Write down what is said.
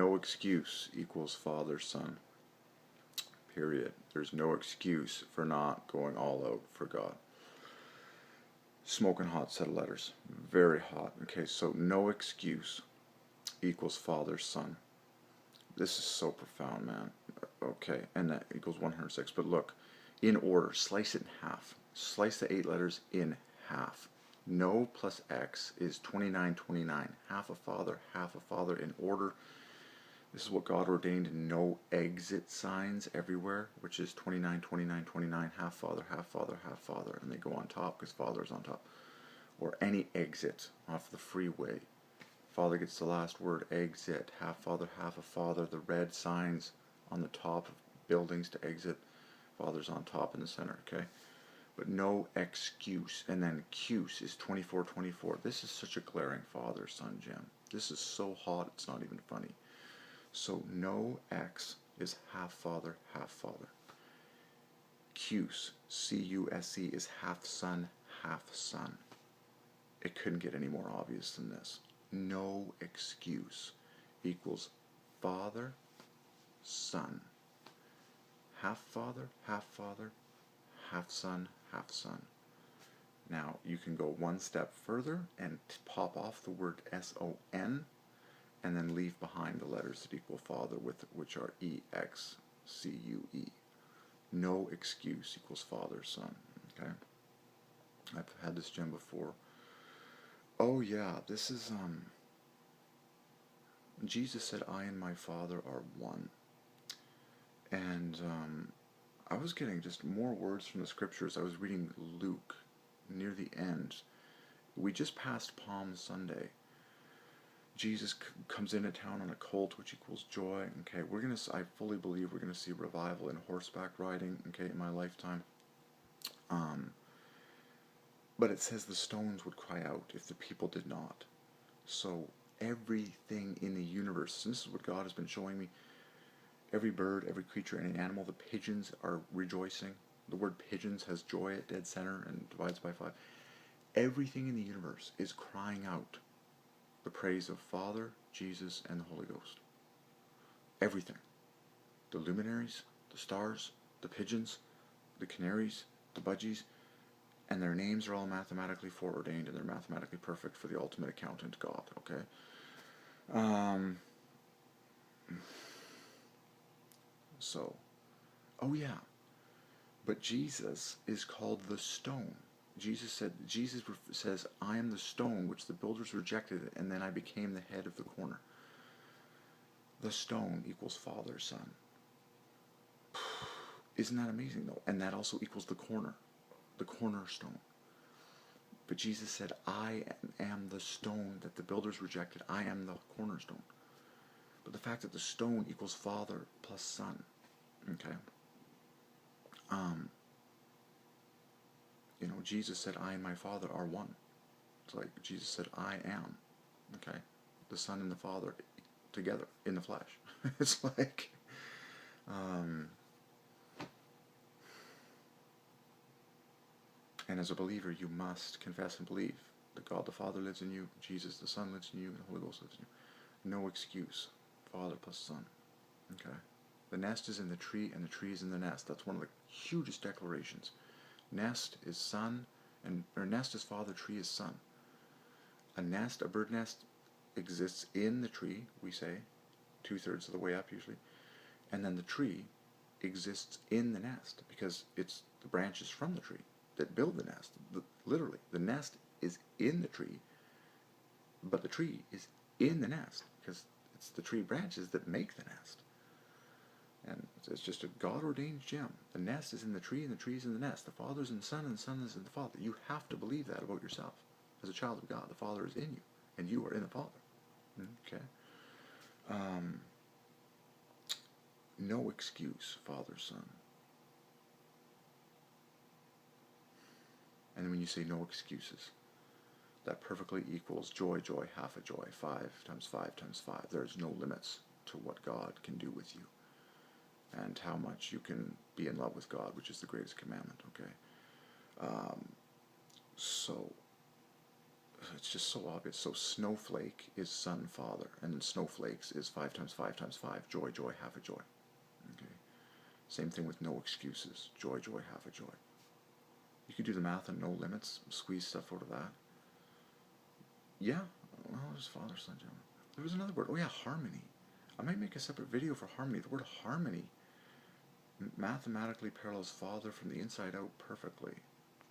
No excuse equals Father, Son. Period. There's no excuse for not going all out for God. Smoking hot set of letters. Very hot. Okay, so no excuse equals Father, Son. This is so profound, man. Okay, and that equals 106. But look, in order, slice it in half. Slice the 8 letters in half. No plus X is 2929. Half a Father in order. This is what God ordained. No exit signs everywhere, which is 29, 29, 29, half Father, half Father, half Father, and they go on top because Father is on top. Or any exit off the freeway. Father gets the last word, exit, half Father, half a Father. The red signs on the top of buildings to exit. Father's on top in the center, okay? But no excuse. And then Cuse is 24, 24. This is such a glaring Father, Son gem. This is so hot, it's not even funny. So no X is half Father, half Father. Cuse, C-U-S-E, is half Son, half Son. It couldn't get any more obvious than this. No excuse equals Father, Son. Half Father, half Father, half Son, half Son. Now, you can go one step further and pop off the word S-O-N and then leave behind the letters that equal Father, which are E-X-C-U-E. No excuse equals Father, Son. Okay? I've had this gem before. Oh yeah, this is, Jesus said, I and my Father are one. And I was getting just more words from the scriptures. I was reading Luke near the end. We just passed Palm Sunday. Jesus comes into town on a colt, which equals joy. Okay, I fully believe we're gonna see revival in horseback riding. Okay, in my lifetime. But it says the stones would cry out if the people did not. So everything in the universe, and this is what God has been showing me. Every bird, every creature, any animal, the pigeons are rejoicing. The word pigeons has joy at dead center and divides by 5. Everything in the universe is crying out the praise of Father, Jesus, and the Holy Ghost. Everything. The luminaries, the stars, the pigeons, the canaries, the budgies, and their names are all mathematically foreordained, and they're mathematically perfect for the ultimate accountant, God, okay? So, oh yeah, but Jesus is called the stone. Jesus says, I am the stone which the builders rejected, and then I became the head of the corner. The stone equals Father, Son. Isn't that amazing, though? And that also equals the corner, the cornerstone. But Jesus said, I am the stone that the builders rejected. I am the cornerstone. But the fact that the stone equals Father plus Son, okay? Jesus said, I and my Father are one. It's like Jesus said, I am, okay? The Son and the Father together in the flesh. It's like, and as a believer, you must confess and believe that God the Father lives in you, Jesus the Son lives in you, and the Holy Ghost lives in you. No excuse. Father plus Son. Okay? The nest is in the tree, and the tree is in the nest. That's one of the hugest declarations. Nest is Son, or nest is Father, tree is Son. A bird nest, exists in the tree, we say, 2/3 of the way up usually, and then the tree exists in the nest because it's the branches from the tree that build the nest. Literally, the nest is in the tree, but the tree is in the nest because it's the tree branches that make the nest. And it's just a God-ordained gem. The nest is in the tree, and the tree is in the nest. The Father is in the Son, and the Son is in the Father. You have to believe that about yourself. As a child of God, the Father is in you, and you are in the Father. Okay? No excuse, Father, Son. And then when you say no excuses, that perfectly equals joy, joy, half a joy, 5 times 5 times 5. There's no limits to what God can do with you and how much you can be in love with God, which is the greatest commandment, okay? So, it's just so obvious. So snowflake is son, father, and then snowflakes is 5 times 5 times 5. Joy, joy, half a joy. Okay. Same thing with no excuses. Joy, joy, half a joy. You could do the math on no limits, squeeze stuff out of that. Yeah, well, there's father, son, gentleman. There was another word. Oh yeah, harmony. I might make a separate video for harmony. The word harmony mathematically parallels father from the inside out perfectly.